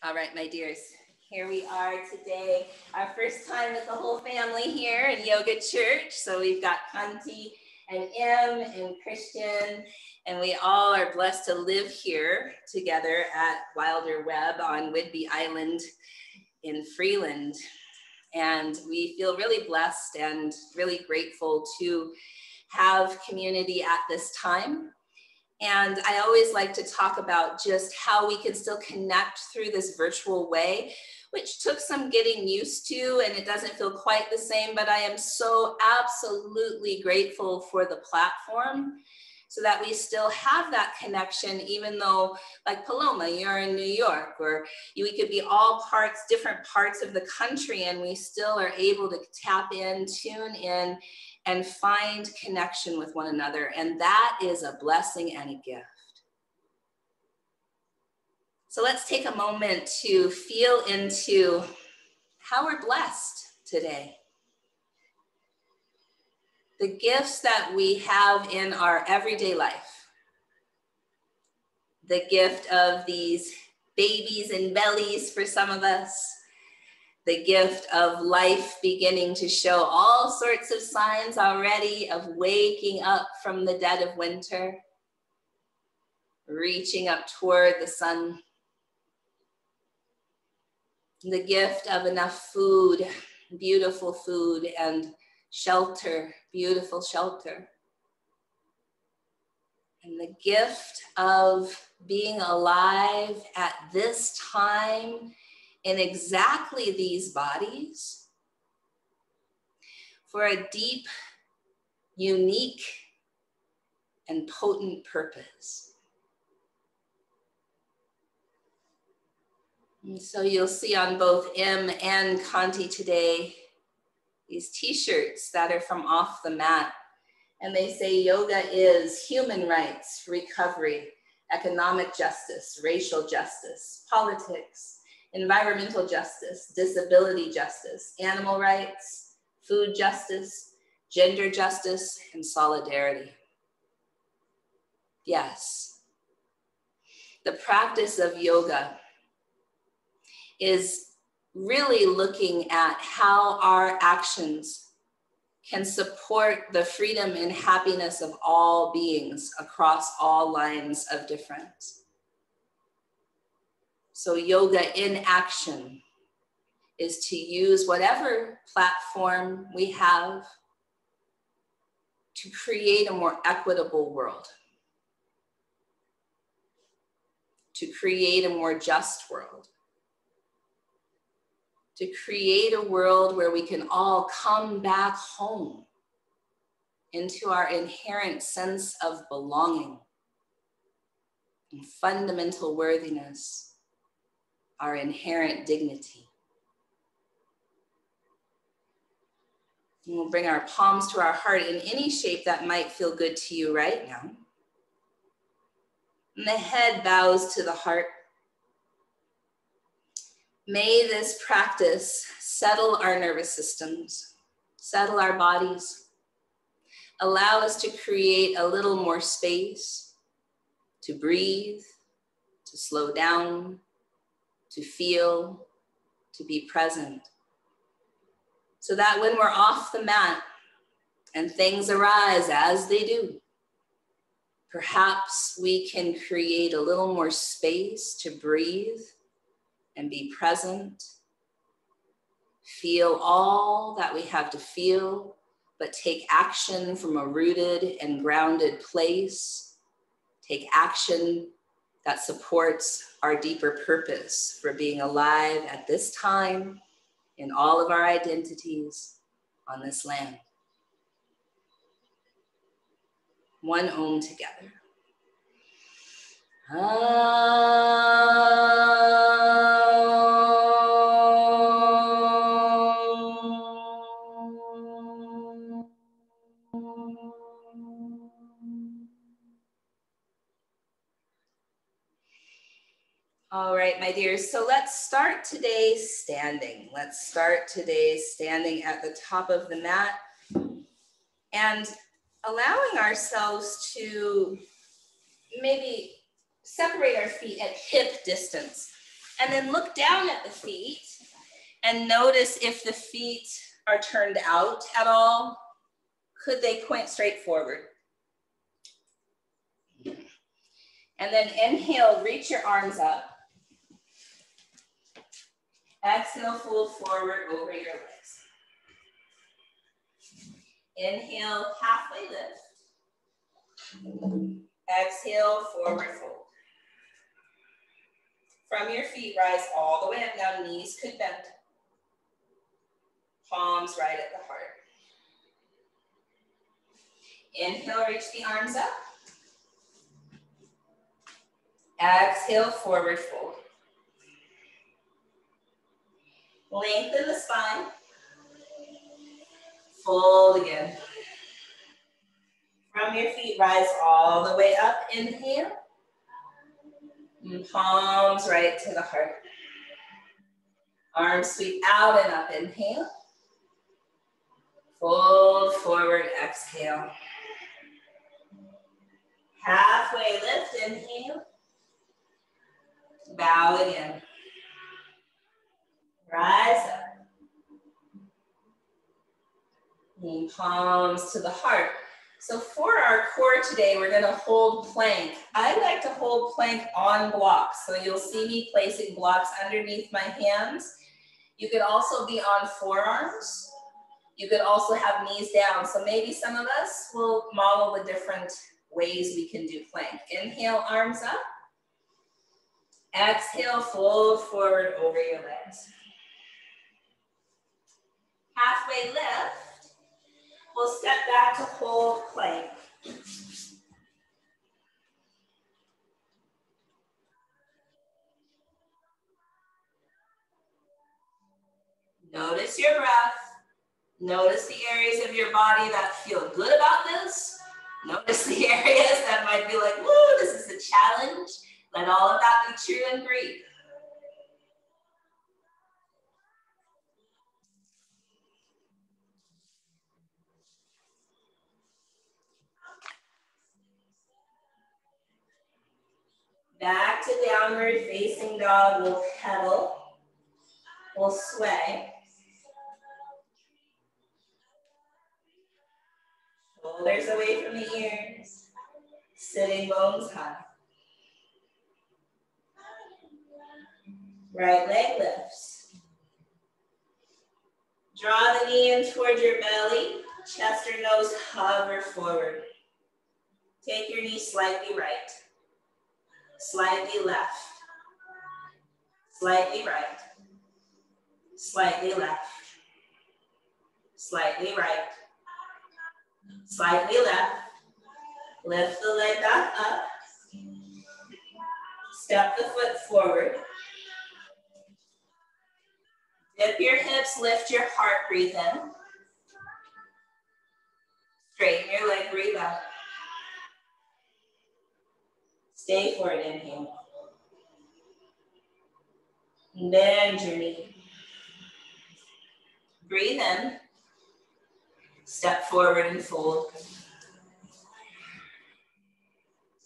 All right, my dears, here we are today, our first time with the whole family here in Yoga Church. So we've got Kanti and Em and Christian, and we all are blessed to live here together at Wilder Webb on Whidbey Island in Freeland. And we feel really blessed and really grateful to have community at this time. And I always like to talk about just how we can still connect through this virtual way, which took some getting used to, and it doesn't feel quite the same, but I am so absolutely grateful for the platform so that we still have that connection, even though, like Paloma, you're in New York, or we could be all different parts of the country, and we still are able to tap in, tune in, and find connection with one another. And that is a blessing and a gift. So let's take a moment to feel into how we're blessed today. The gifts that we have in our everyday life. The gift of these babies and bellies for some of us. The gift of life beginning to show all sorts of signs already of waking up from the dead of winter, reaching up toward the sun. The gift of enough food, beautiful food, and shelter, beautiful shelter. And the gift of being alive at this time in exactly these bodies for a deep, unique, and potent purpose. And so you'll see on both Em and Kanti today, these t-shirts that are from Off the Mat. And they say yoga is human rights, recovery, economic justice, racial justice, politics, environmental justice, disability justice, animal rights, food justice, gender justice, and solidarity. Yes, the practice of yoga is really looking at how our actions can support the freedom and happiness of all beings across all lines of difference. So yoga in action is to use whatever platform we have to create a more equitable world, to create a more just world, to create a world where we can all come back home into our inherent sense of belonging and fundamental worthiness, our inherent dignity. And we'll bring our palms to our heart in any shape that might feel good to you right now. And the head bows to the heart. May this practice settle our nervous systems, settle our bodies, allow us to create a little more space to breathe, to slow down, to feel, to be present. So that when we're off the mat and things arise as they do, perhaps we can create a little more space to breathe and be present. Feel all that we have to feel, but take action from a rooted and grounded place. Take action that supports our deeper purpose for being alive at this time in all of our identities on this land. One Om together. All right, my dears, so let's start today standing. Let's start today standing at the top of the mat and allowing ourselves to maybe separate our feet at hip distance And then look down at the feet and notice if the feet are turned out at all. Could they point straight forward? And then inhale, reach your arms up. Exhale, fold forward over your legs. Inhale, halfway lift. Exhale, forward fold. From your feet, rise all the way up. Now knees could bend. Palms right at the heart. Inhale, reach the arms up. Exhale, forward fold. Lengthen the spine. Fold again. From your feet, rise all the way up. Inhale. And palms right to the heart. Arms sweep out and up. Inhale. Fold forward. Exhale. Halfway lift. Inhale. Bow again. Rise up. And palms to the heart. So for our core today, we're going to hold plank. I like to hold plank on blocks. So you'll see me placing blocks underneath my hands. You could also be on forearms. You could also have knees down. So maybe some of us will model the different ways we can do plank. Inhale, arms up. Exhale, fold forward over your legs. Halfway lift. We'll step back to hold plank. Notice your breath. Notice the areas of your body that feel good about this. Notice the areas that might be like, woo, this is a challenge. Let all of that be true and breathe. Back to downward facing dog. We'll pedal. We'll sway. Shoulders away from the ears. Sitting bones high. Right leg lifts. Draw the knee in toward your belly. Chest or nose hover forward. Take your knee slightly right. Slightly left. Slightly right. Slightly left. Slightly right. Slightly left. Lift the leg back up. Step the foot forward. Dip your hips, lift your heart, breathe in. Straighten your leg, breathe out. Stay for it, inhale. Bend your knee. Breathe in. Step forward and fold.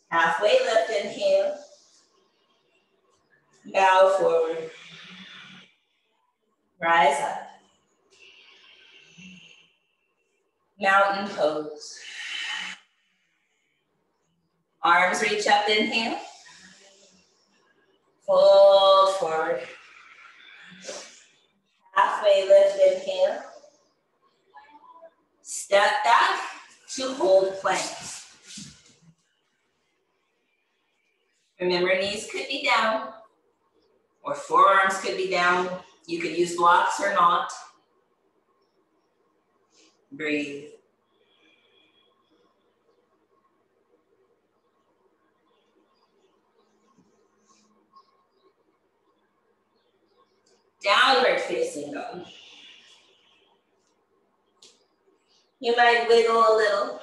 Halfway lift, inhale. Bow forward. Rise up. Mountain pose. Arms reach up, inhale. Fold forward. Halfway lift, inhale. Step back to hold plank. Remember, knees could be down or forearms could be down. You could use blocks or not. Breathe. Downward facing dog. You might wiggle a little.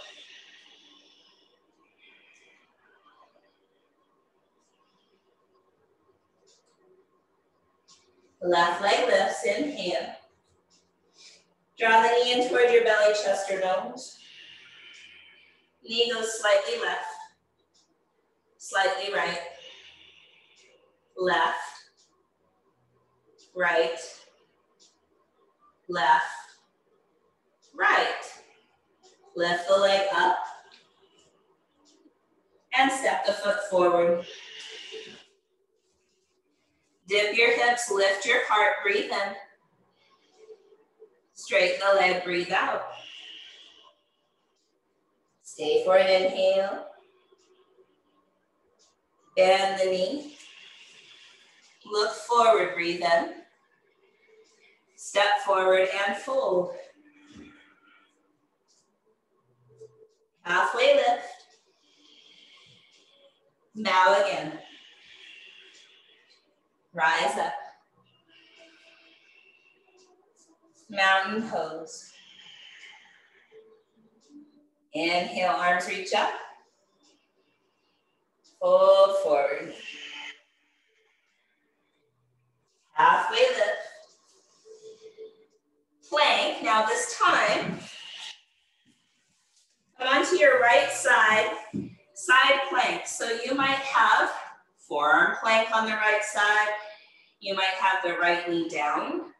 Left leg lifts, inhale. Draw the knee in toward your belly, chest or nose. Knee goes slightly left, slightly right, left, right, left, right. Lift the leg up and step the foot forward. Dip your hips, lift your heart, breathe in. Straighten the leg, breathe out. Stay for an inhale. Bend the knee. Look forward, breathe in. Step forward and fold. Halfway lift. Bow again. Rise up. Mountain pose. Inhale, arms reach up. Fold forward. Halfway lift. Plank. Now this time, come onto your right side, side plank. So you might have forearm plank on the right side. You might have the right knee down.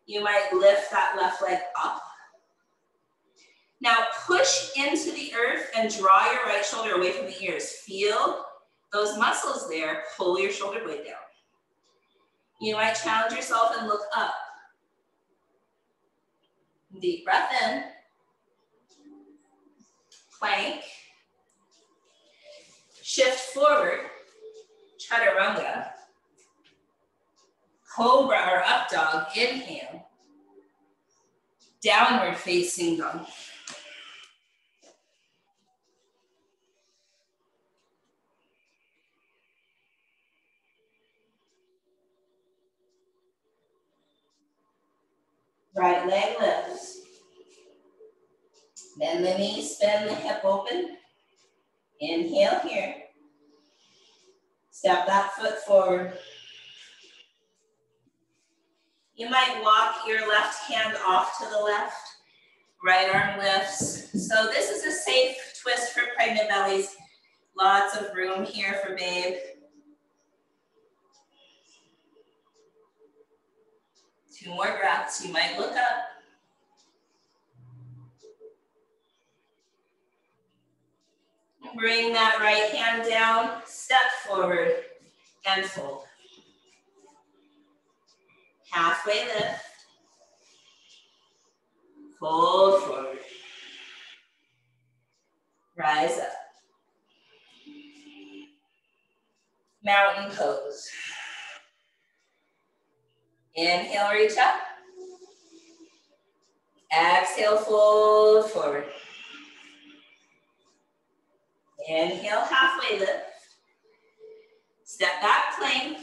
You might lift that left leg up. Now push into the earth and draw your right shoulder away from the ears. Feel those muscles there. Pull your shoulder blade down. You might challenge yourself and look up. Deep breath in. Plank. Shift forward. Chaturanga. Cobra or up dog. Inhale. Downward facing dog. Right leg lifts. Bend the knee, spin the hip open. Inhale here. Step that foot forward. You might walk your left hand off to the left. Right arm lifts. So this is a safe twist for pregnant bellies. Lots of room here for babe. Two more breaths. You might look up. Bring that right hand down, step forward, and fold. Halfway lift. Fold forward. Rise up. Mountain pose. Inhale, reach up. Exhale, fold forward. Inhale, halfway lift. Step back plank.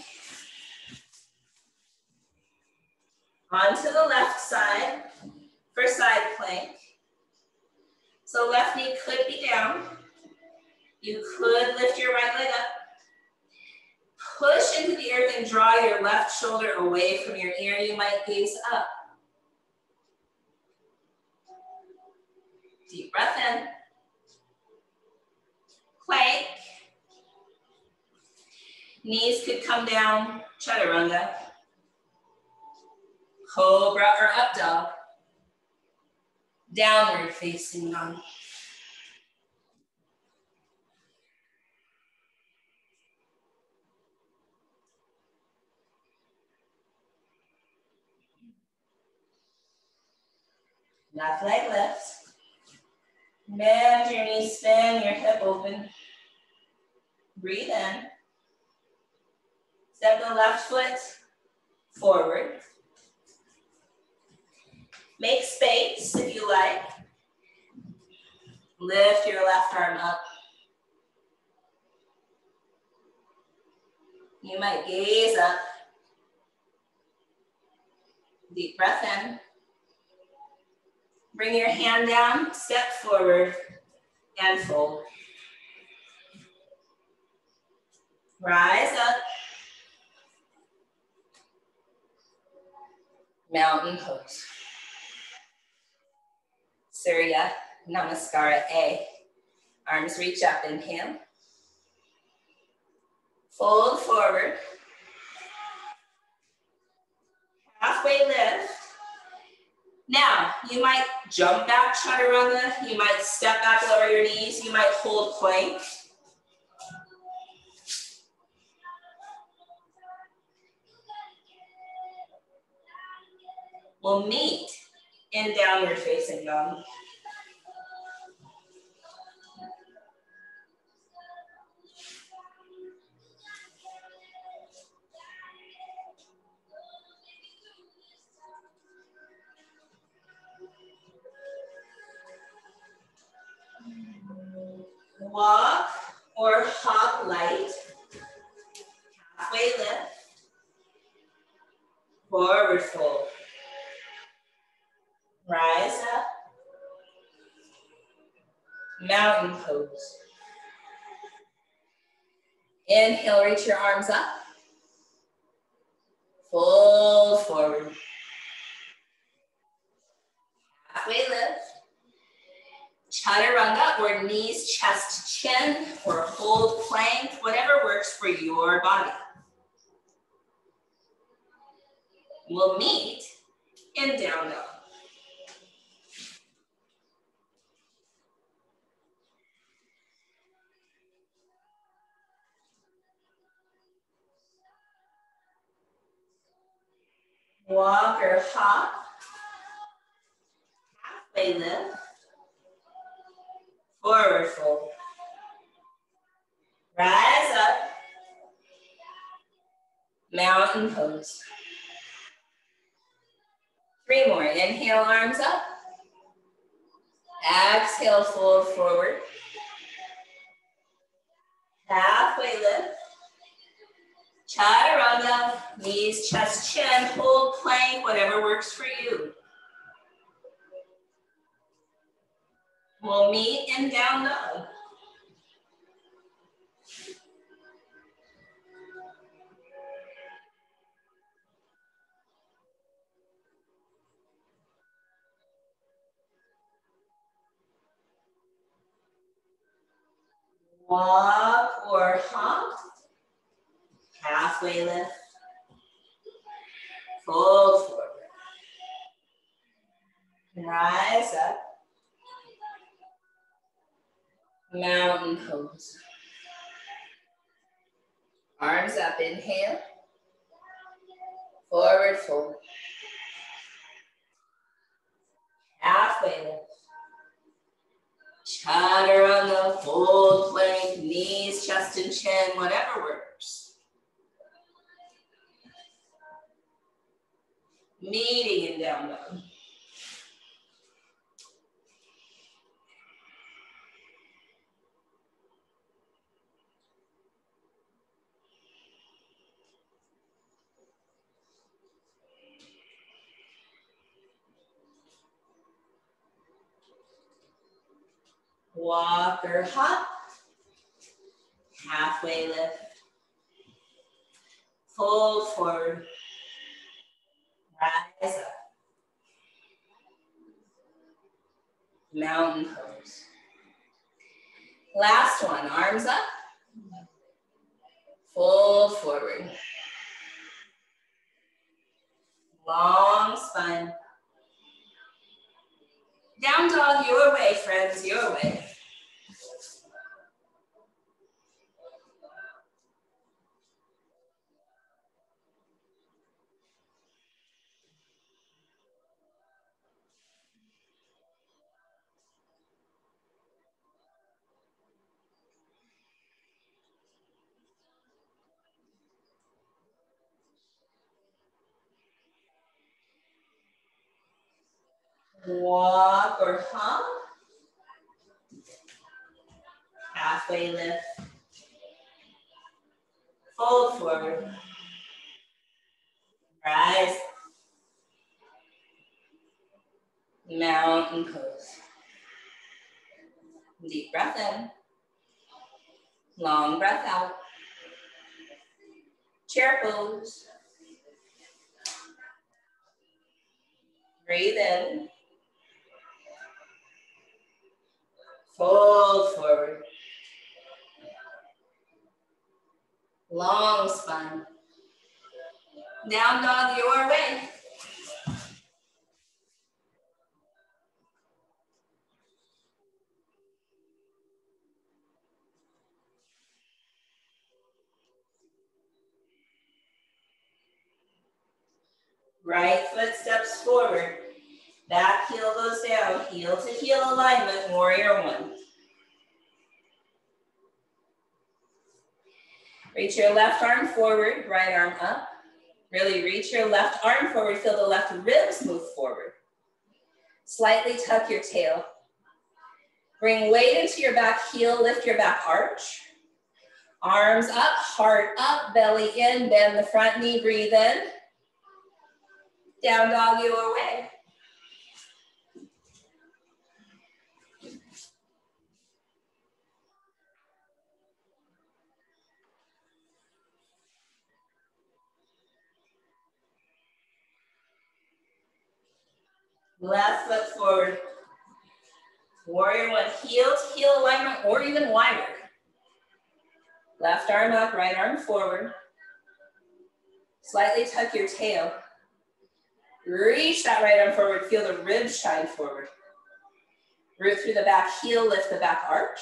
Onto the left side for side plank. So left knee could be down. You could lift your right leg up. Push into the earth and draw your left shoulder away from your ear. You might gaze up. Deep breath in. Plank. Knees could come down, chaturanga. Cobra or up dog. Downward facing dog. Left leg lifts. Bend your knees, spin your hip open. Breathe in. Step the left foot forward. Make space if you like. Lift your left arm up. You might gaze up. Deep breath in. Bring your hand down, step forward, and fold. Rise up. Mountain pose. Surya Namaskara A. Arms reach up, inhale. Fold forward. You might jump back, chaturanga. You might step back, lower your knees. You might hold plank. We'll meet in downward facing dog. Walk or hop light. Halfway lift. Forward fold. Rise up. Mountain pose. Inhale, reach your arms up. Fold forward. Halfway lift. Chaturanga or knees, chest, chin, or hold plank, whatever works for your body. We'll meet in down dog. Walk or hop. Halfway lift. Forward fold. Rise up. Mountain pose. 3 more. Inhale, arms up. Exhale, fold forward. Halfway lift. Chaturanga, knees, chest, chin, hold plank, whatever works for you. We'll meet in down dog. Walk or hop. Halfway lift. Fold forward. Rise up. Mountain pose. Arms up, inhale. Forward fold. Halfway lift. Chaturanga, fold plank, knees, chest and chin, whatever works. Meeting in down dog. Walk or hop. Halfway lift. Fold forward. Rise up. Mountain pose. Last one, arms up. Fold forward. Long spine. Down dog, your way, friends, your way. Walk or hop. Halfway lift. Fold forward. Rise. Mountain pose. Deep breath in. Long breath out. Chair pose. Breathe in. Fold forward. Long spine. Down dog, your way. Right foot steps forward. Back heel goes down. Heel to heel alignment, warrior one. Reach your left arm forward, right arm up. Really reach your left arm forward. Feel the left ribs move forward. Slightly tuck your tail. Bring weight into your back heel, lift your back arch. Arms up, heart up, belly in, bend the front knee, breathe in. Down dog your way. Left foot forward. Warrior one, heel to heel alignment or even wider. Left arm up, right arm forward. Slightly tuck your tail. Reach that right arm forward, feel the ribs shine forward. Root through the back heel, lift the back arch.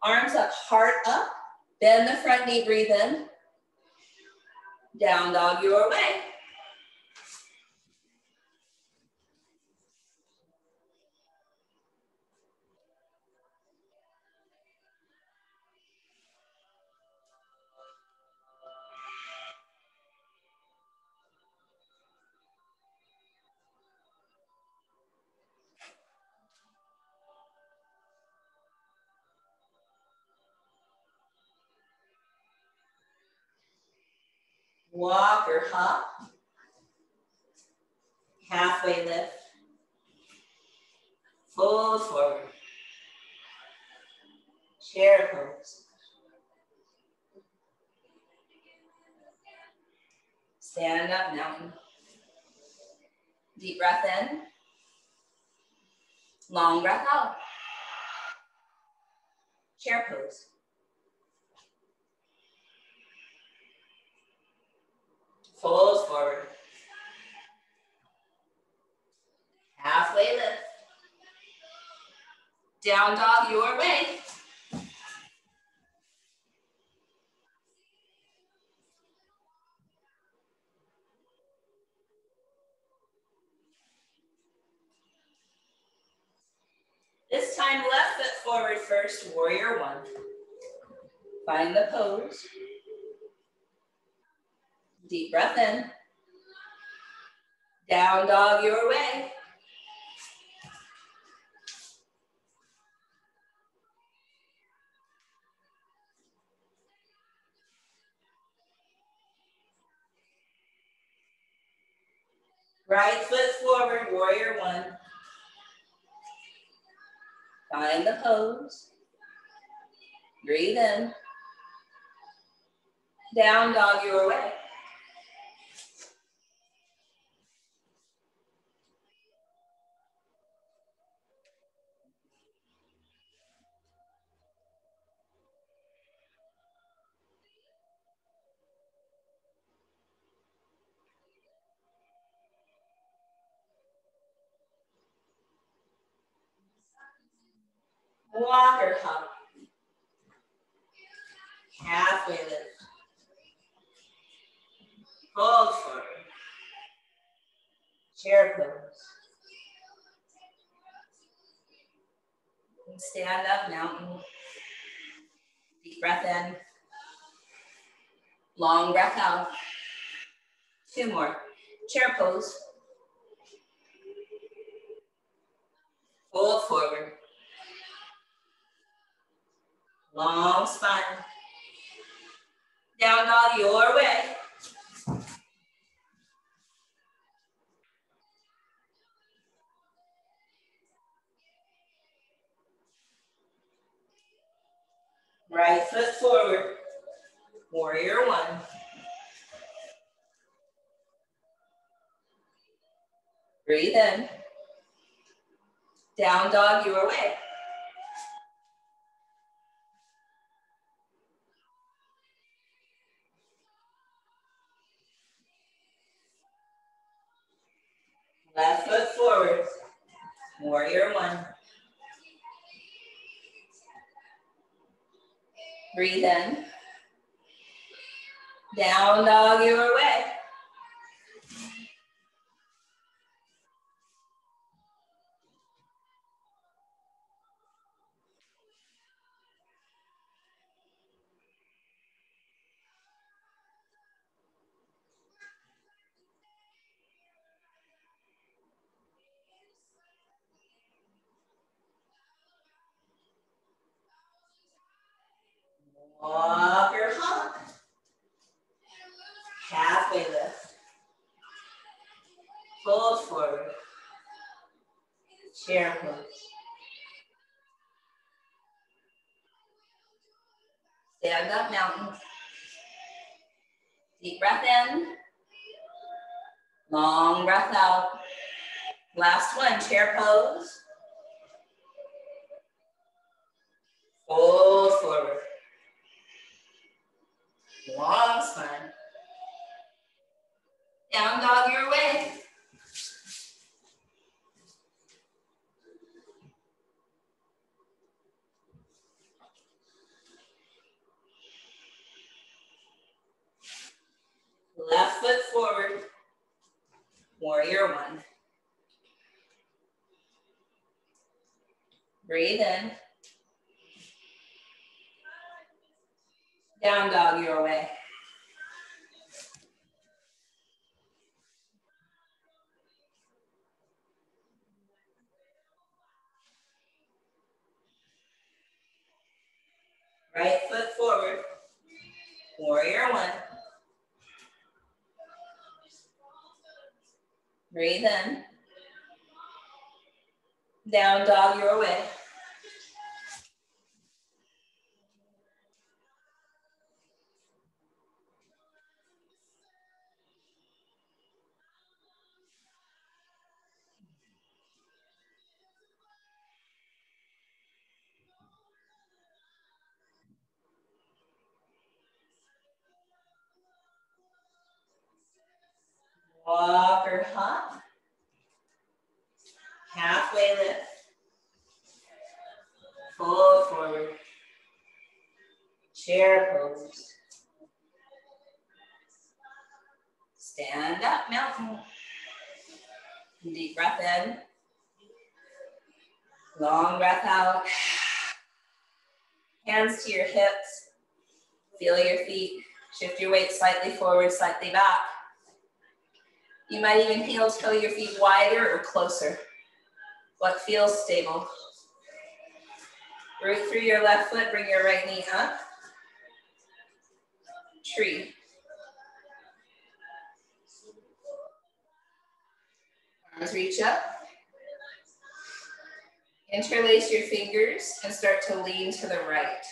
Arms up, heart up. Bend the front knee, breathe in. Down dog your way. Walk or hop. Halfway lift. Fold forward. Chair pose. Stand up mountain. Deep breath in. Long breath out. Chair pose. Fold forward. Halfway lift. Down dog your way. This time left foot forward first, warrior one. Find the pose. Deep breath in. Down dog your way. Right foot forward, warrior one. Find the pose. Breathe in. Down dog your way. Walk or hop. Halfway lift. Fold forward. Chair pose. And stand up mountain. Deep breath in. Long breath out. Two more. Chair pose. Fold forward. Long spine. Down dog your way. Right foot forward. Warrior one. Breathe in. Down dog your way. Left foot forward. Warrior one. Breathe in. Down dog your way. Walk or hop. Halfway lift. Fold forward. Chair pose. Stand up mountain. Deep breath in. Long breath out. Last one, chair pose. Fold forward. Long spine. Down dog your way. Left foot forward. Warrior one. Breathe in. Down dog your way. Right foot forward. Warrior one. Breathe in. Down dog your way. Walk or hop. Halfway lift. Fold forward. Chair pose. Stand up mountain. Deep breath in. Long breath out. Hands to your hips. Feel your feet. Shift your weight slightly forward, slightly back. You might even heel toe your feet wider or closer. What feels stable. Root through your left foot, bring your right knee up. Tree. Arms reach up. Interlace your fingers and start to lean to the right.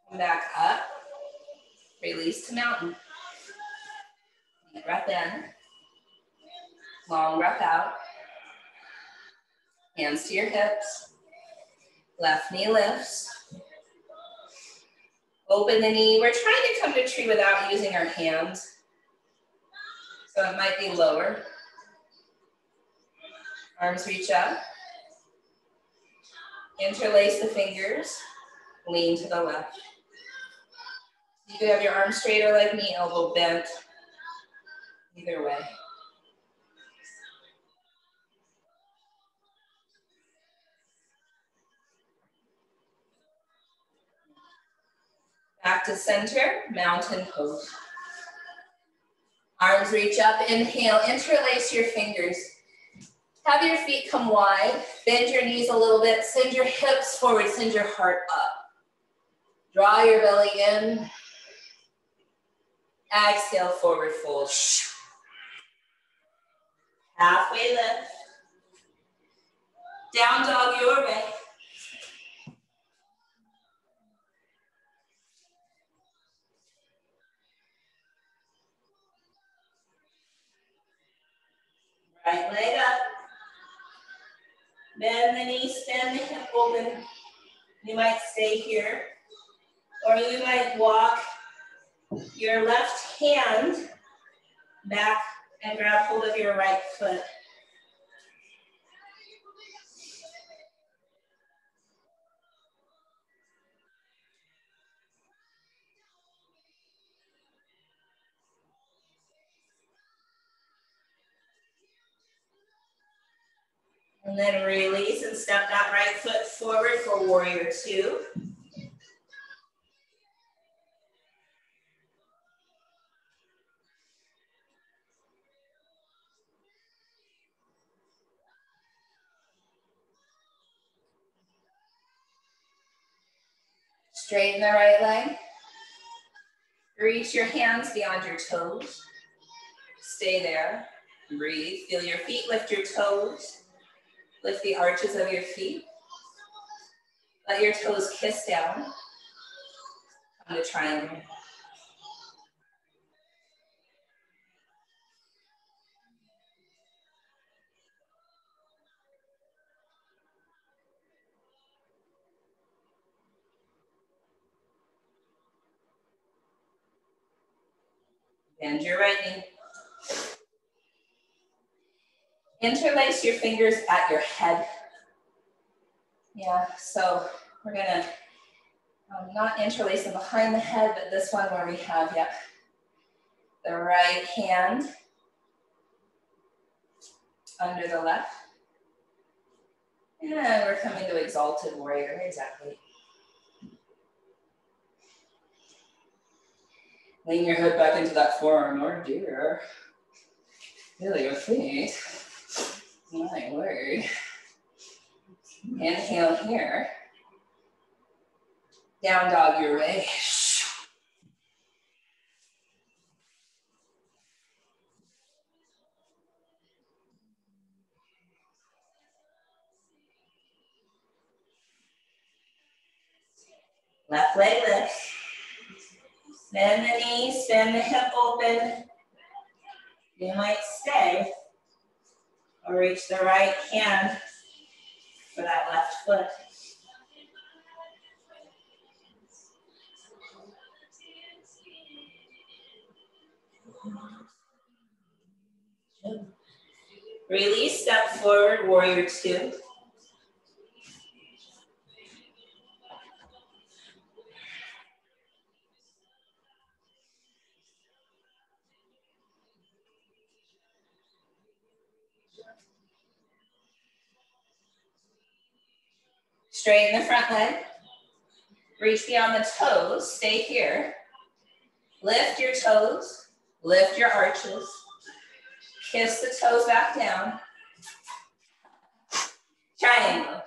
Come back up. Release to mountain. Deep breath in. Long breath out. Hands to your hips. Left knee lifts. Open the knee. We're trying to come to tree without using our hands. So it might be lower. Arms reach up. Interlace the fingers. Lean to the left. You could have your arms straight or like me, elbow bent. Either way. Back to center, mountain pose. Arms reach up, inhale, interlace your fingers. Have your feet come wide, bend your knees a little bit, send your hips forward, send your heart up. Draw your belly in. Exhale, forward fold. Halfway lift. Down dog your way. Right leg up. Bend the knee, spin the hip open. You might stay here, or you might walk your left hand back and grab hold of your right foot. And then release and step that right foot forward for warrior two. Straighten the right leg. Reach your hands beyond your toes. Stay there. Breathe. Feel your feet lift your toes. Lift the arches of your feet. Let your toes kiss down. Come to triangle. Bend your right knee. Interlace your fingers at your head. Yeah, so we're gonna not interlace them behind the head, but this one where we have, the right hand under the left. And we're coming to exalted warrior, exactly. Lean your head back into that forearm, oh dear. Feel your feet. My word. Inhale here. Down dog your way. Left leg lifts. Bend the knee, bend the hip open. You might stay or reach the right hand for that left foot. Release, step forward, warrior two. Straighten the front leg. Reach beyond the toes, stay here. Lift your toes, lift your arches. Kiss the toes back down. Triangle.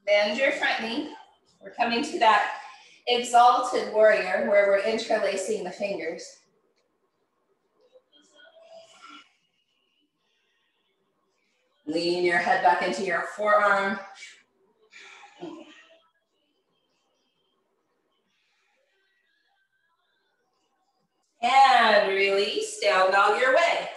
Bend your front knee. We're coming to that exalted warrior where we're interlacing the fingers. Lean your head back into your forearm. And release, down dog your way.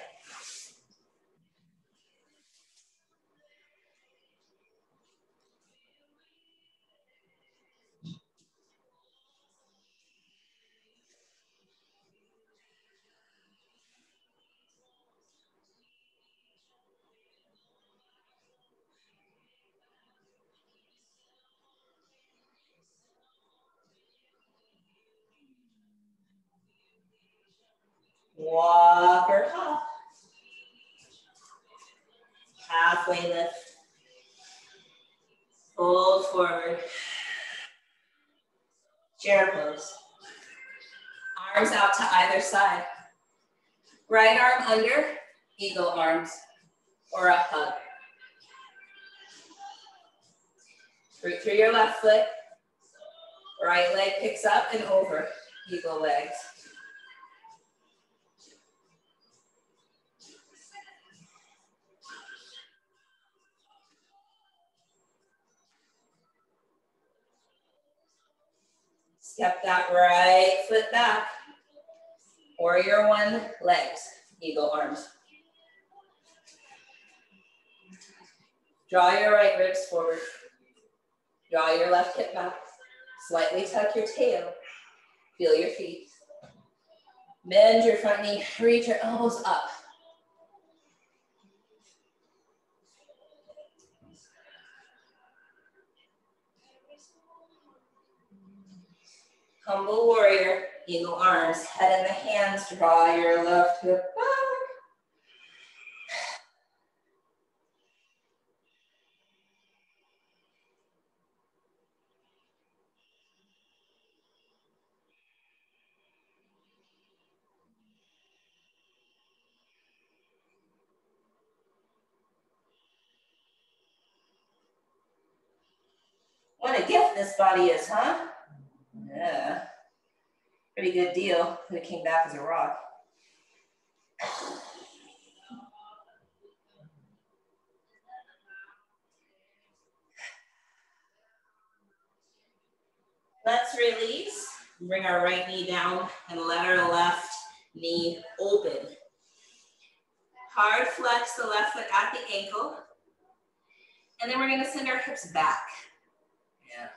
Walk or hop. Halfway lift. Fold forward. Chair pose. Arms out to either side. Right arm under, eagle arms, or a hug. Root through your left foot. Right leg picks up and over, eagle legs. Step that right foot back. Warrior one, legs, eagle arms. Draw your right ribs forward. Draw your left hip back. Slightly tuck your tail. Feel your feet. Bend your front knee, reach your elbows up. Humble warrior, eagle arms, head in the hands, draw your left hip back. light this body is, huh? Yeah. Pretty good deal. Could have came back as a rock. Let's release. Bring our right knee down and let our left knee open. Hard flex the left foot at the ankle. And then we're gonna send our hips back. Yeah.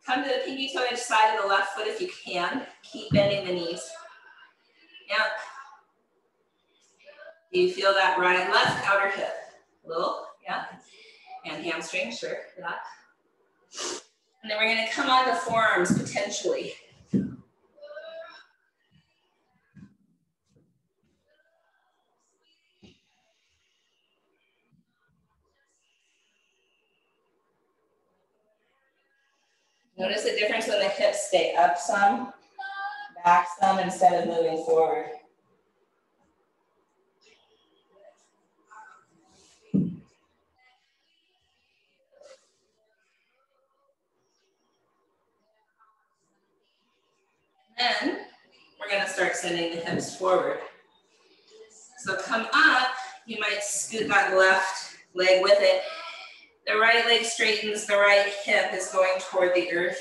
Come to the pinky toe edge side of the left foot if you can. Keep bending the knees. Yep. Do you feel that right, left outer hip? A little, yeah. And hamstring, sure, yeah. And then we're gonna come on the forearms potentially. Notice the difference when the hips stay up some, back some instead of moving forward. Then we're gonna start sending the hips forward. So come up, you might scoot that left leg with it. The right leg straightens, the right hip is going toward the earth,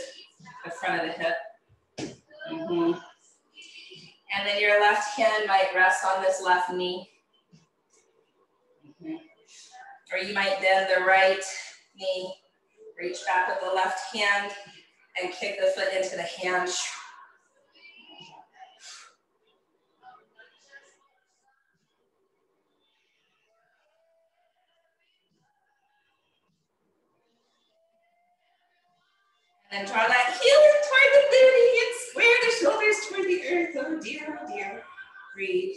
the front of the hip. And then your left hand might rest on this left knee. Or you might bend the right knee, reach back with the left hand, and kick the foot into the hand. And draw that heel toward the booty and square the shoulders toward the earth. Oh dear, oh dear. Breathe.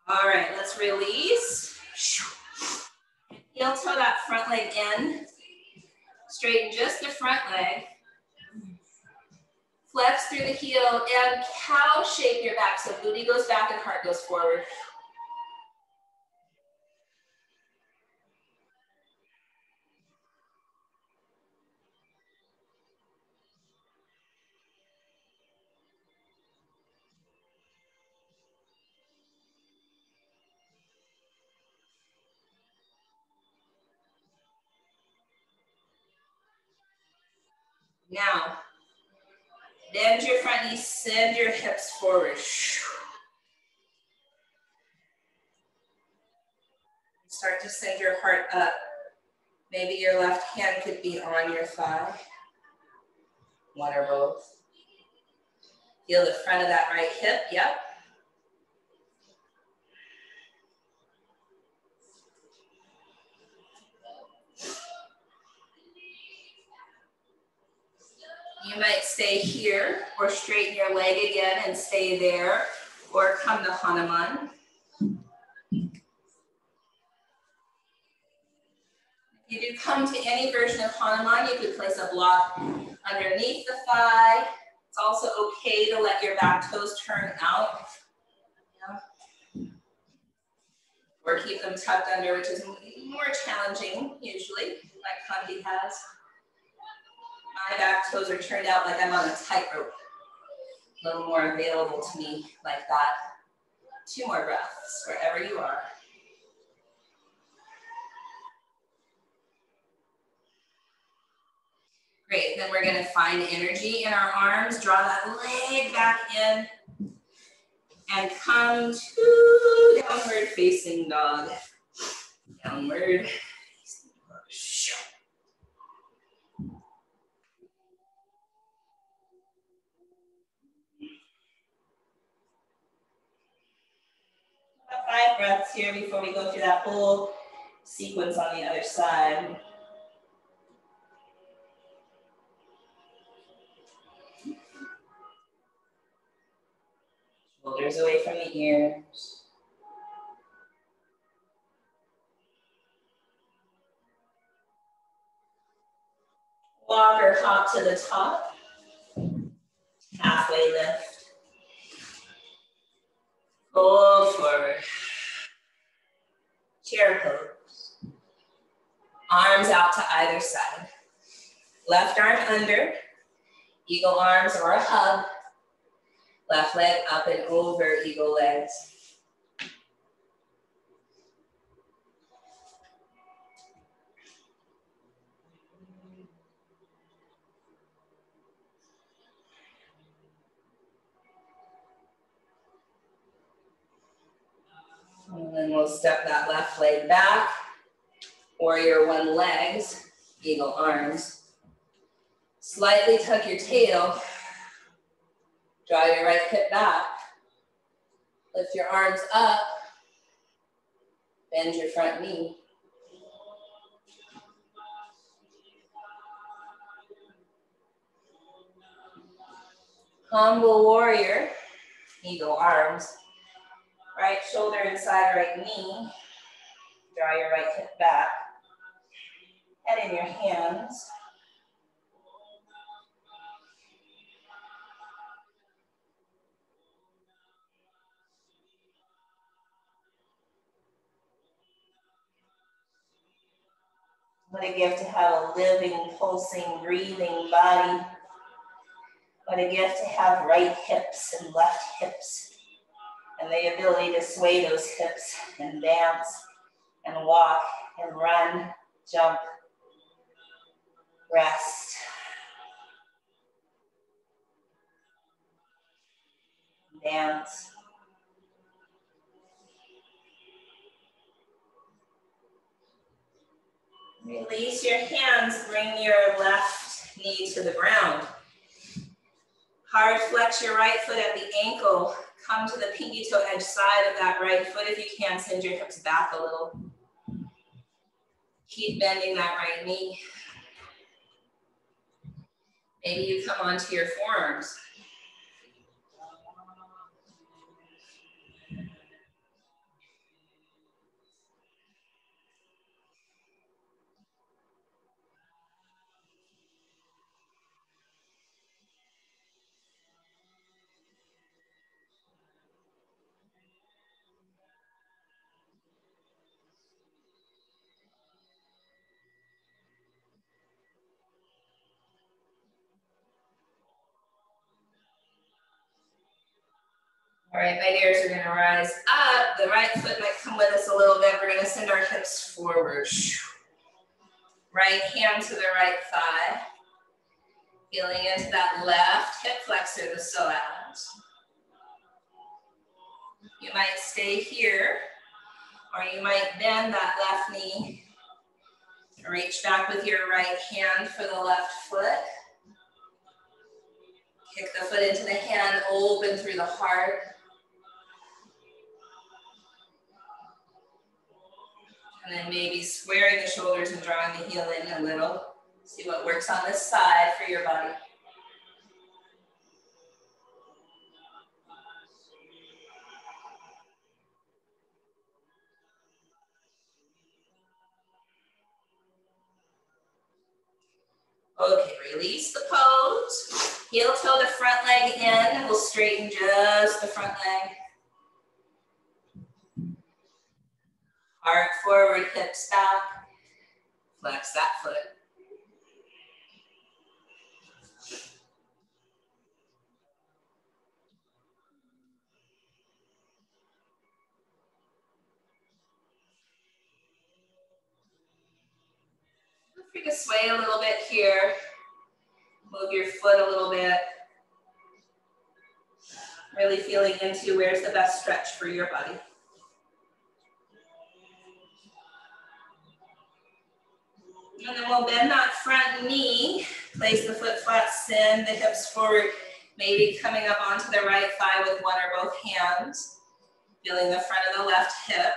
All right, let's release. Heel toe that front leg in. Straighten just the front leg. Flex through the heel and cow shape your back. So booty goes back and heart goes forward. Now, bend your front knee, send your hips forward. Start to send your heart up. Maybe your left hand could be on your thigh. One or both. Feel the front of that right hip, yep. You might stay here or straighten your leg again and stay there, or come to Hanuman. If you do come to any version of Hanuman, you could place a block underneath the thigh. It's also okay to let your back toes turn out. Yeah. Or keep them tucked under, which is more challenging usually, like Kanti has. My back toes are turned out like I'm on a tightrope. A little more available to me like that. 2 more breaths, wherever you are. Great, then we're gonna find energy in our arms, draw that leg back in, and come to downward facing dog. Downward facing dog. About 5 breaths here before we go through that whole sequence on the other side. Shoulders away from the ears. Walk or hop to the top. Halfway lift. Hold forward. Chair pose. Arms out to either side. Left arm under. Eagle arms or a hug. Left leg up and over eagle legs. And then we'll step that left leg back. Warrior one legs, eagle arms. Slightly tuck your tail. Draw your right hip back. Lift your arms up. Bend your front knee. Humble warrior, eagle arms. Right shoulder inside right knee. Draw your right hip back. Head in your hands. What a gift to have a living, pulsing, breathing body. What a gift to have right hips and left hips. And the ability to sway those hips and dance and walk and run, jump, rest. Dance. Release your hands, bring your left knee to the ground. Hard flex your right foot at the ankle. Come to the pinky toe edge side of that right foot. If you can, send your hips back a little. Keep bending that right knee. Maybe you come onto your forearms. All right, my dears, we're gonna rise up. The right foot might come with us a little bit. We're gonna send our hips forward. Right hand to the right thigh. Feeling into that left hip flexor, the psoas. You might stay here, or you might bend that left knee. Reach back with your right hand for the left foot. Kick the foot into the hand, open through the heart. And then maybe squaring the shoulders and drawing the heel in a little. See what works on this side for your body. Okay, release the pose. Heel toe the front leg in. We'll straighten just the front leg. Arc forward, hips back. Flex that foot. Feel free to sway a little bit here. Move your foot a little bit. Really feeling into where's the best stretch for your body. And then we'll bend that front knee. Place the foot flat, send the hips forward. Maybe coming up onto the right thigh with one or both hands. Feeling the front of the left hip.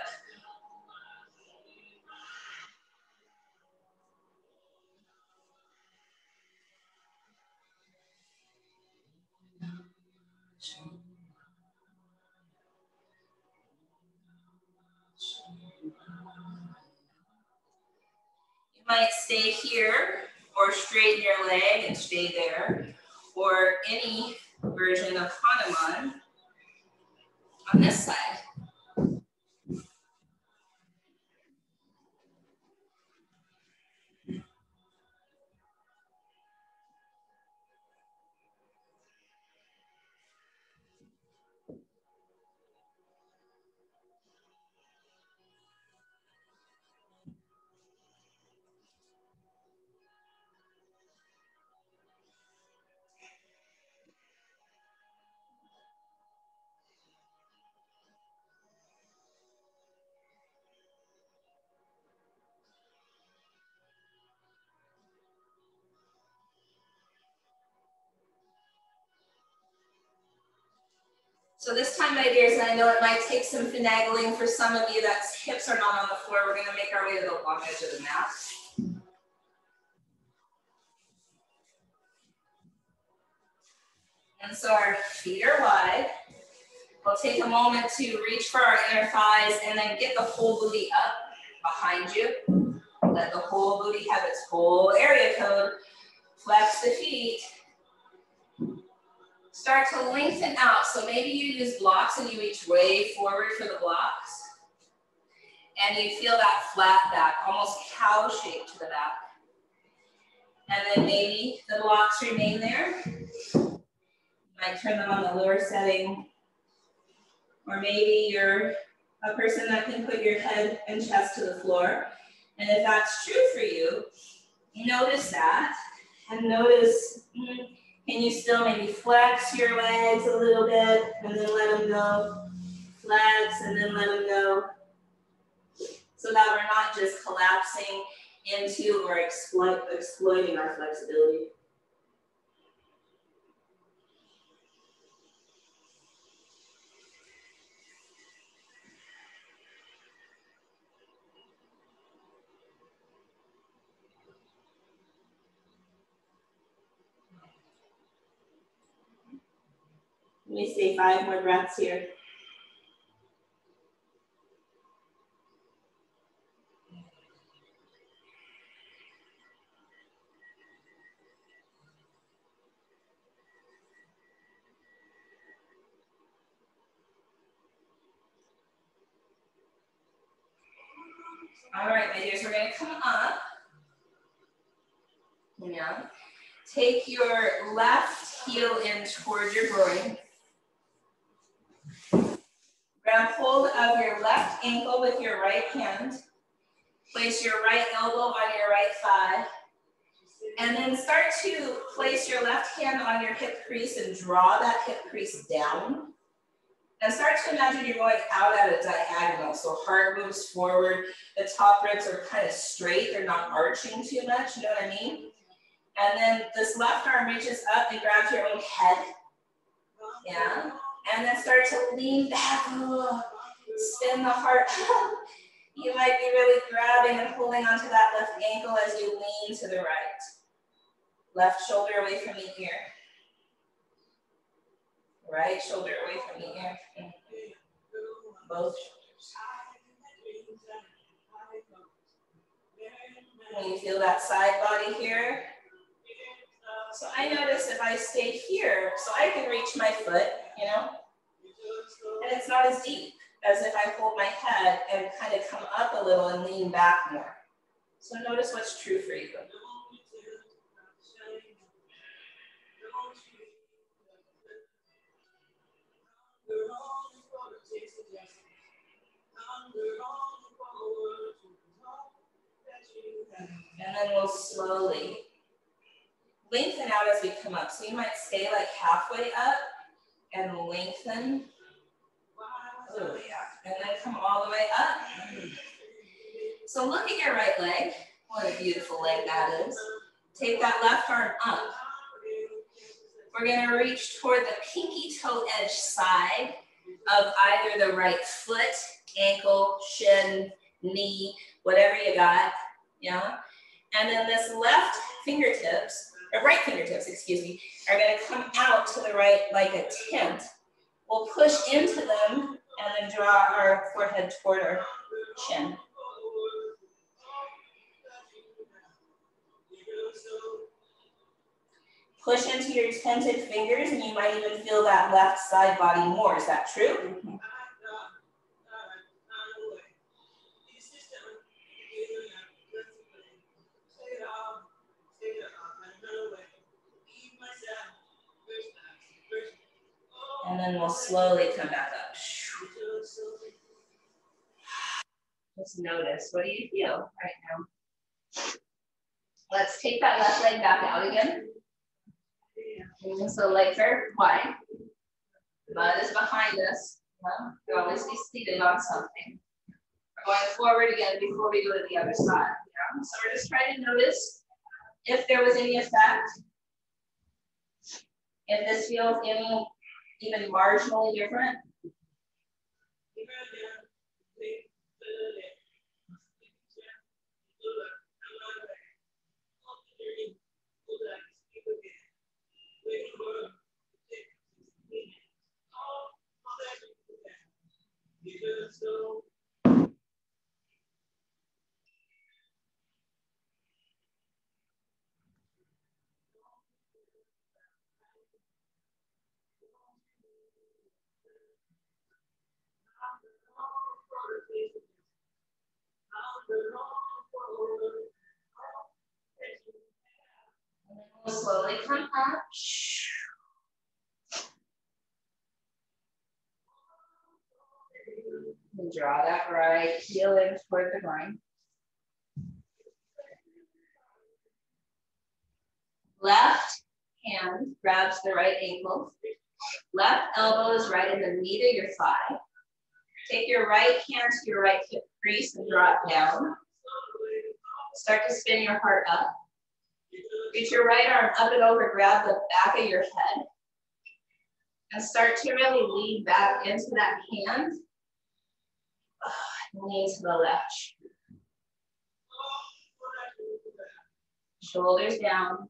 You might stay here or straighten your leg and stay there, or any version of Hanuman on this side. So this time, my dears, and I know it might take some finagling for some of you that hips are not on the floor, we're gonna make our way to the long edge of the mat. And so our feet are wide. We'll take a moment to reach for our inner thighs and then get the whole booty up behind you. Let the whole booty have its whole area code. Flex the feet. Start to lengthen out. So maybe you use blocks and you reach way forward for the blocks. And you feel that flat back, almost cow shape to the back. And then maybe the blocks remain there. You might turn them on the lower setting. Or maybe you're a person that can put your head and chest to the floor. And if that's true for you, notice that. And notice, can you still maybe flex your legs a little bit and then let them go? Flex and then let them go. So that we're not just collapsing into or exploiting our flexibility. Let me say 5 more breaths here. All right, my dears, we're gonna come up. Yeah. Take your left heel in toward your groin. Grab hold of your left ankle with your right hand. Place your right elbow on your right thigh. And then start to place your left hand on your hip crease and draw that hip crease down. And start to imagine you're going out at a diagonal. So heart moves forward. The top ribs are kind of straight. They're not arching too much, you know what I mean? And then this left arm reaches up and grabs your own head. Yeah. And then start to lean back. Spin the heart. You might be really grabbing and holding onto that left ankle as you lean to the right. Left shoulder away from the ear. Right shoulder away from the ear. Both shoulders. When you feel that side body here. So I notice if I stay here, so I can reach my foot, you know, and it's not as deep as if I hold my head and kind of come up a little and lean back more. So notice what's true for you. And then we'll slowly lengthen out as we come up. So you might stay like halfway up and lengthen. Oh yeah. And then come all the way up. So look at your right leg. What a beautiful leg that is. Take that left arm up. We're gonna reach toward the pinky toe edge side of either the right foot, ankle, shin, knee, whatever you got, yeah? And then this left fingertips, or right fingertips, excuse me, are gonna come out to the right like a tent. We'll push into them and then draw our forehead toward our chin. Push into your tented fingers and you might even feel that left side body more. Is that true? Mm-hmm. And then we'll slowly come back up. Just notice, what do you feel right now? Let's take that left leg back out again. And so legs are wide. Butt is behind us. You always be seated on something. We're going forward again before we go to the other side. Yeah? So we're just trying to notice if there was any effect. If this feels any even marginally different? We'll slowly come up. And draw that right heel in toward the groin. Left hand grabs the right ankle. Left elbow is right in the meat of your thigh. Take your right hand to your right hip crease and draw it down. Start to spin your heart up. Reach your right arm up and over, grab the back of your head. And start to really lean back into that hand. Lean to the left. Shoulders down.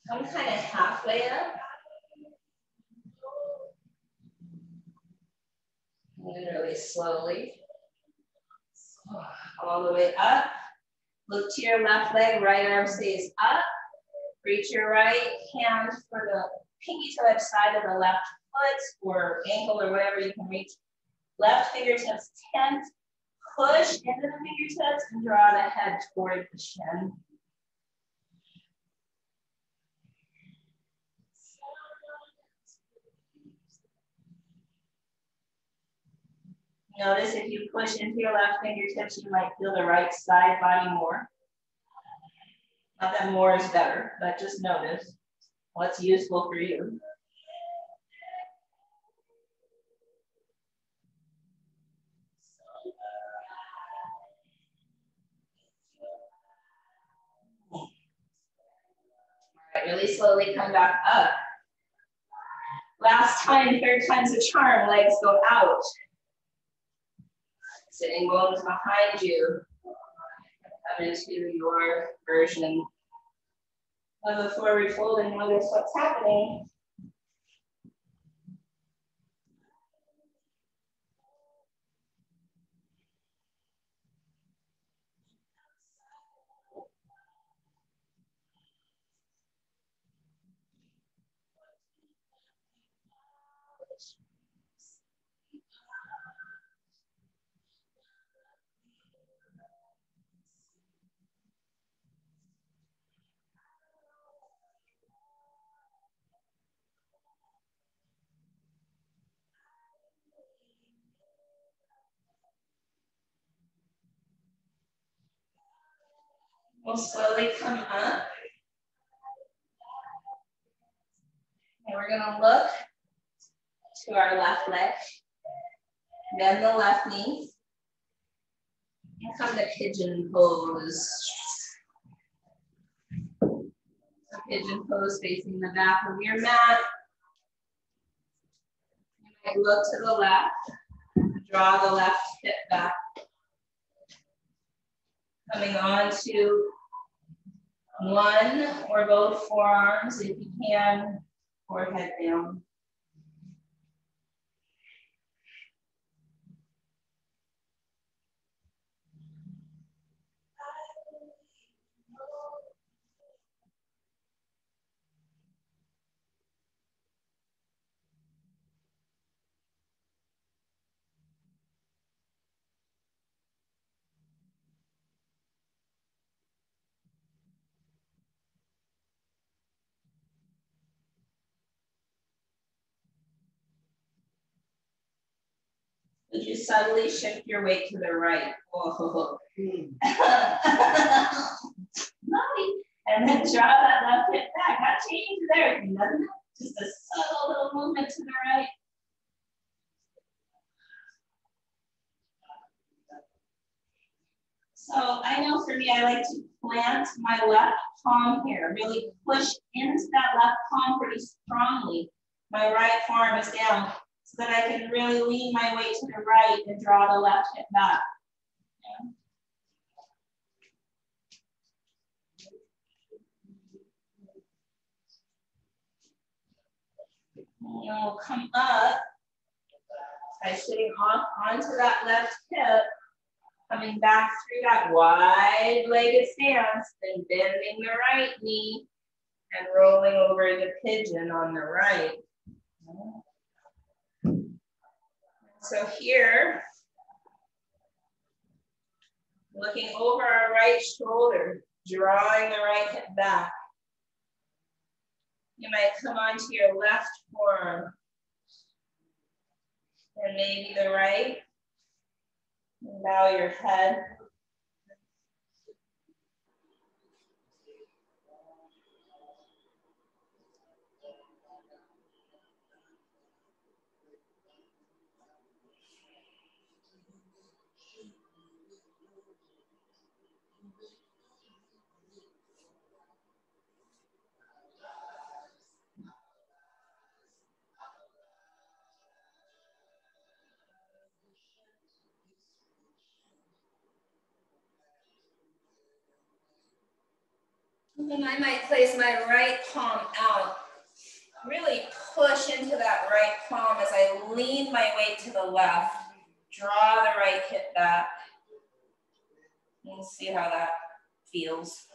Come kind of halfway up. And really slowly. All the way up. Look to your left leg, right arm stays up. Reach your right hand for the pinky to the side of the left foot or ankle or whatever you can reach. Left fingertips tent. Push into the fingertips and draw the head toward the chin. Notice if you push into your left fingertips, you might feel the right side body more. Not that more is better, but just notice what's useful for you. All right, really slowly come back up. Last time, third time's a charm, legs go out. Sitting bones behind you. Come into your version of a forward fold and notice what's happening. We'll slowly come up. And we're gonna look to our left leg. Bend the left knee. And come to pigeon pose. Pigeon pose facing the back of your mat. You might look to the left. Draw the left hip back. Coming on to one or both forearms, if you can, forehead down. Would you subtly shift your weight to the right? Whoa. And then draw that left hip back. Not change there, doesn't it? Just a subtle little movement to the right. So I know for me, I like to plant my left palm here, really push into that left palm pretty strongly. My right forearm is down so that I can really lean my weight to the right and draw the left hip back. And you'll come up by sitting off onto that left hip, coming back through that wide-legged stance, then bending the right knee and rolling over the pigeon on the right. So here, looking over our right shoulder, drawing the right hip back. You might come onto your left forearm and maybe the right. And bow your head. And then I might place my right palm out. Really push into that right palm as I lean my weight to the left. Draw the right hip back. And see how that feels.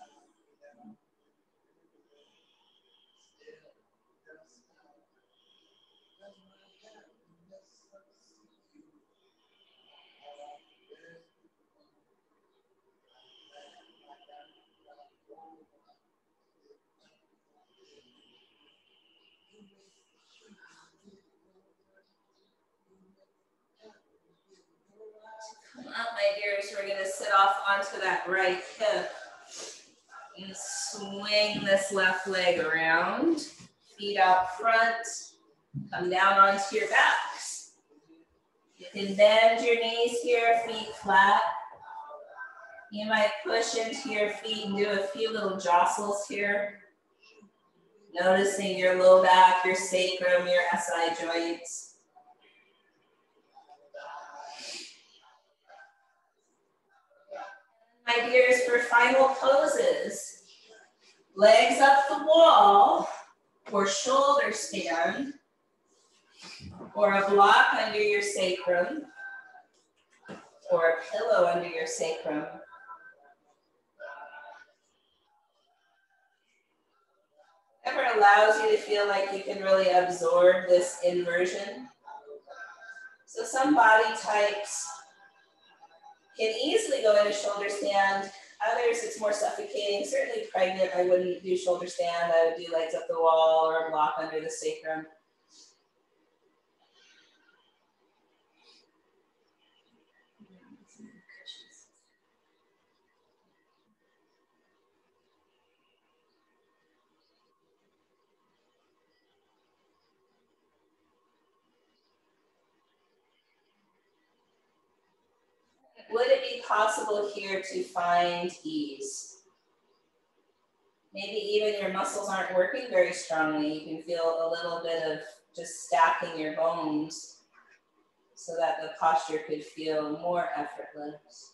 Come up, my dears. We're going to sit off onto that right hip and swing this left leg around. Feet out front. Come down onto your backs. You can bend your knees here, feet flat. You might push into your feet and do a few little jostles here. Noticing your low back, your sacrum, your SI joints. My dears, for final poses, legs up the wall, or shoulder stand, or a block under your sacrum, or a pillow under your sacrum. Whatever allows you to feel like you can really absorb this inversion. So some body types can easily go into shoulder stand. Others, it's more suffocating. Certainly pregnant, I wouldn't do shoulder stand. I would do legs up the wall or a block under the sacrum. Would it be possible here to find ease? Maybe even your muscles aren't working very strongly. You can feel a little bit of just stacking your bones so that the posture could feel more effortless.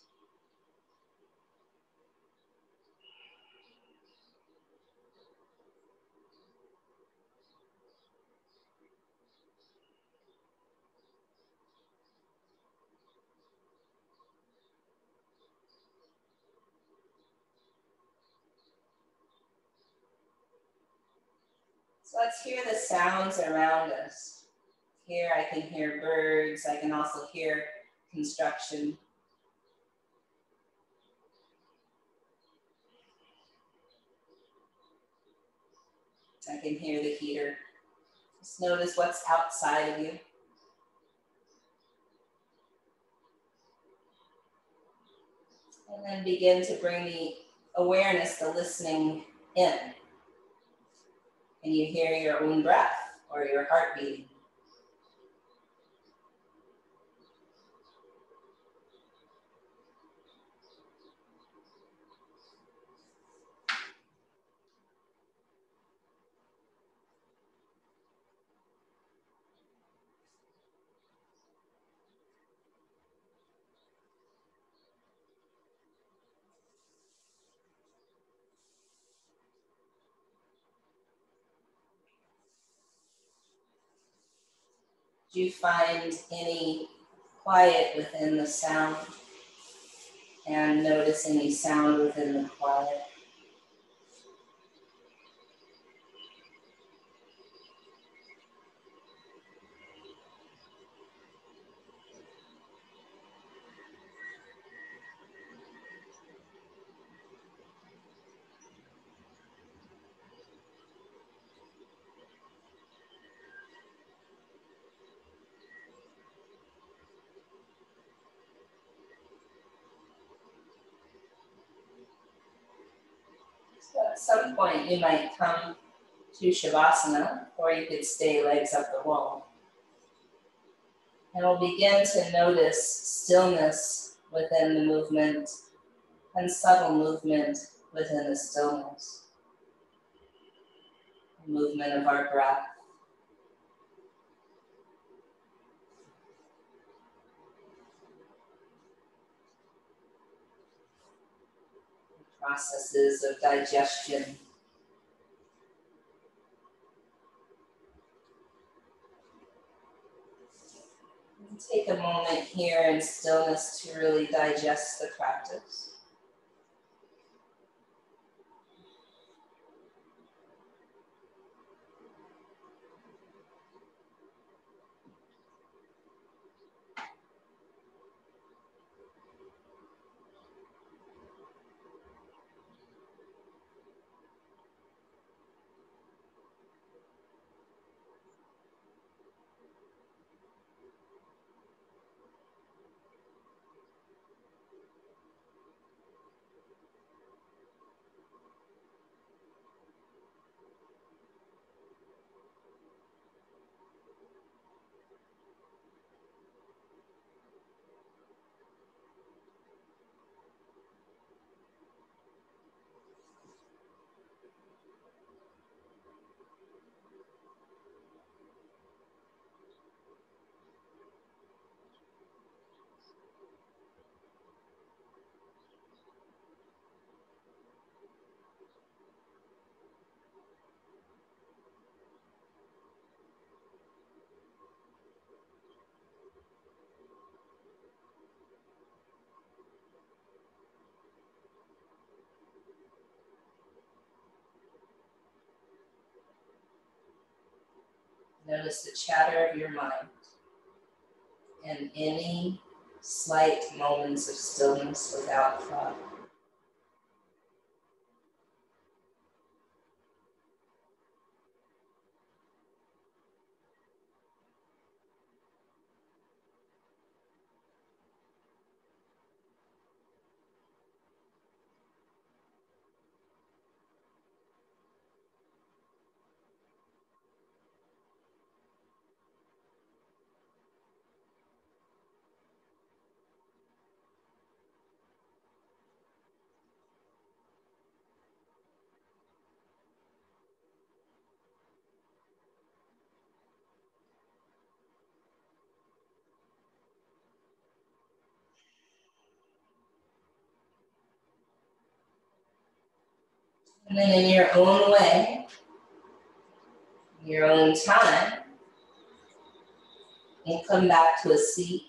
So let's hear the sounds around us. Here I can hear birds. I can also hear construction. I can hear the heater. Just notice what's outside of you. And then begin to bring the awareness, the listening in. And you hear your own breath or your heart beating. Do you find any quiet within the sound? And notice any sound within the quiet. So at some point you might come to Shavasana, or you could stay legs up the wall. And we'll begin to notice stillness within the movement and subtle movement within the stillness. The movement of our breath. The processes of digestion. Take a moment here in stillness to really digest the practice. Notice the chatter of your mind and any slight moments of stillness without thought. And then in your own way, your own time, you come back to a seat.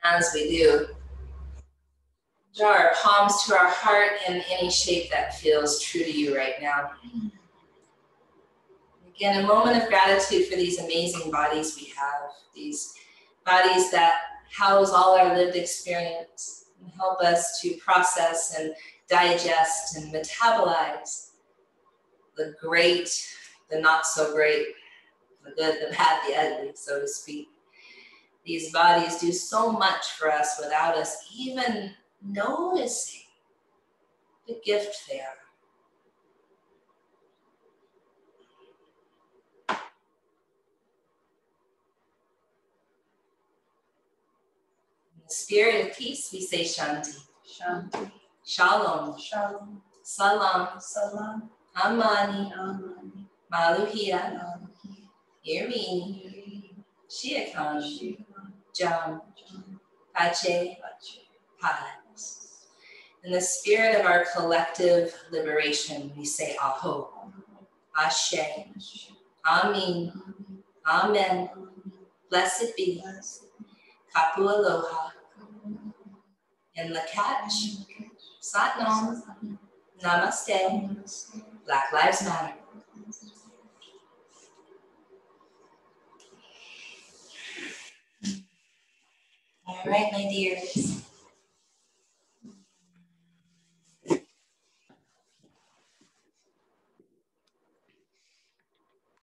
As we do, draw our palms to our heart in any shape that feels true to you right now. Again, a moment of gratitude for these amazing bodies we have, these bodies that house all our lived experience and help us to process and digest and metabolize the great, the not so great, the good, the bad, the ugly, so to speak. These bodies do so much for us without us even noticing the gift they are. In the spirit of peace, we say Shanti. Shanti. Shalom. Shalom. Salam. Salam. Amani. Amani. Maluhia. Irmini. Shiakan. Jam. Pache. Paz. In the spirit of our collective liberation, we say Aho. Ashe. Amin. Amen. Blessed be. Kapu Aloha. In Lakach. Satnam. Namaste. Black Lives Matter. All right, my dears.